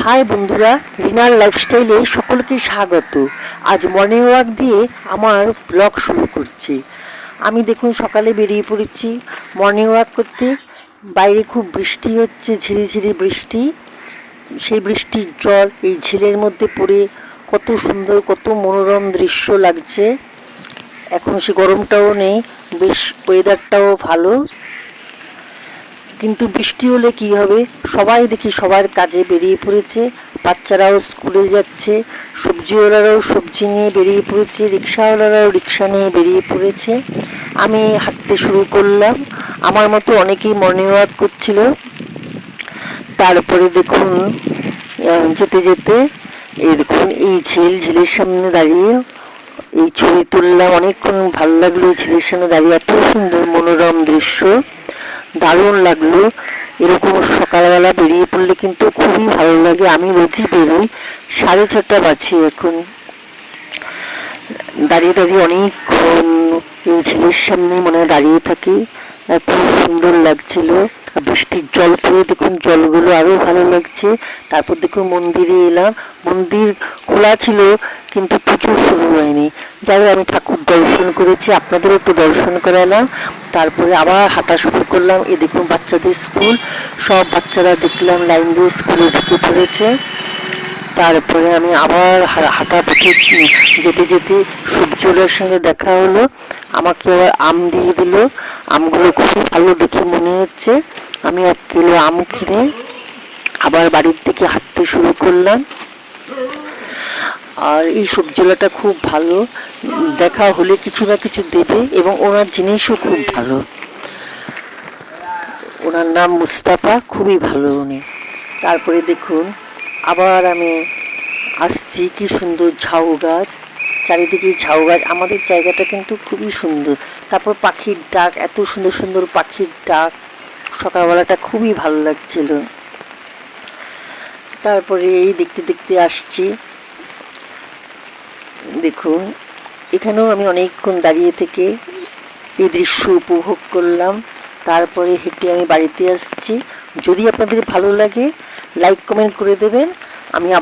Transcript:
High বন্ধুরা, রিনার লাইফস্টাইলে সকলকে স্বাগত। আজ মর্নিং ওয়াক দিয়ে আমার ব্লগ শুরু করছি। আমি দেখুন সকালে বেরিয়ে পড়েছি মর্নিং ওয়াক করতে। বাইরে খুব বৃষ্টি হচ্ছে, ঝিরিঝিরি বৃষ্টি। সেই বৃষ্টির জল এই ঝিলের মধ্যে পড়ে কত সুন্দর, কত মনোরম দৃশ্য লাগছে। এখন সে গরমটাও নেই, বেশ ওয়েদারটাও ভালো। কিন্তু বৃষ্টি হলে কি হবে, সবাই দেখি সবার কাজে বেরিয়ে পড়েছে। বাচ্চারাও স্কুলে যাচ্ছে, সবজিওয়ালারাও সবজি নিয়ে বেরিয়ে পড়েছে, রিক্সাওয়ালারাও রিক্সা নিয়ে বেরিয়ে পড়েছে। আমি হাঁটতে শুরু করলাম, আমার মতো অনেকেই মর্নিং ওয়াক করছিল। তারপরে দেখুন যেতে যেতে এই দেখুন এই ঝিলের সামনে দাঁড়িয়ে এই ছবি তুললাম। অনেকক্ষণ ভালো লাগলো ঝিলের সামনে দাঁড়িয়ে, এত সুন্দর মনোরম দৃশ্য, দারুণ লাগলো। এরকম সকালবেলা বেরিয়ে পড়লে কিন্তু খুবই ভালো লাগে। আমি রোজই বেরোই, 6:30 বাজে এখন। দাঁড়িয়ে দাঁড়িয়ে অনেকক্ষণ এই ঝিলের সামনে মনে হয় দাঁড়িয়ে থাকি, এত সুন্দর লাগছিল। বৃষ্টির জল পড়ে দেখুন জলগুলো আরো ভালো লাগছে। তারপর দেখুন মন্দিরে এলাম, মন্দির খোলা ছিল কিন্তু পুজো শুরু হয়নি। যাই হোক আমি ঠাকুর দর্শন করেছি, আপনাদেরও একটু দর্শন করালাম। তারপরে আবার হাঁটা শুরু করলাম। এ দেখুন বাচ্চাদের স্কুল, সব বাচ্চারা দেখলাম লাইন দিয়ে স্কুলে ঢুকে পড়েছে। তারপরে আমি আবার হাঁটা পথে যেতে যেতে সবজিওয়ালার সঙ্গে দেখা হলো, আমাকে আবার আম দিয়ে দিল। আমগুলো খুবই ভালো দেখে মনে হচ্ছে। আমি 1 কিলো আম কিনে আবার বাড়ির থেকে হাঁটতে শুরু করলাম। আর এই সবজিওয়ালাটা খুব ভালো, দেখা হলে কিছু না কিছু দেবে এবং ওনার জিনিসও খুব ভালো। ওনার নাম মুস্তাফা, খুবই ভালো উনি। তারপরে দেখুন আবার আমি আসছি, কি সুন্দর ঝাউ গাছ, চারিদিকে ঝাউ গাছ। আমাদের জায়গাটা কিন্তু খুবই সুন্দর। তারপর পাখির ডাক, এত সুন্দর সুন্দর পাখির ডাক, সকালবেলাটা খুবই ভালো লাগছিল। তারপরে এই দেখতে দেখতে আসছি, দেখুন এখানেও আমি অনেকক্ষণ দাঁড়িয়ে থেকে এই দৃশ্য উপভোগ করলাম। তারপরে হেঁটে আমি বাড়িতে আসছি। যদি আপনাদের ভালো লাগে লাইক কমেন্ট করে দেবেন। আমি আবার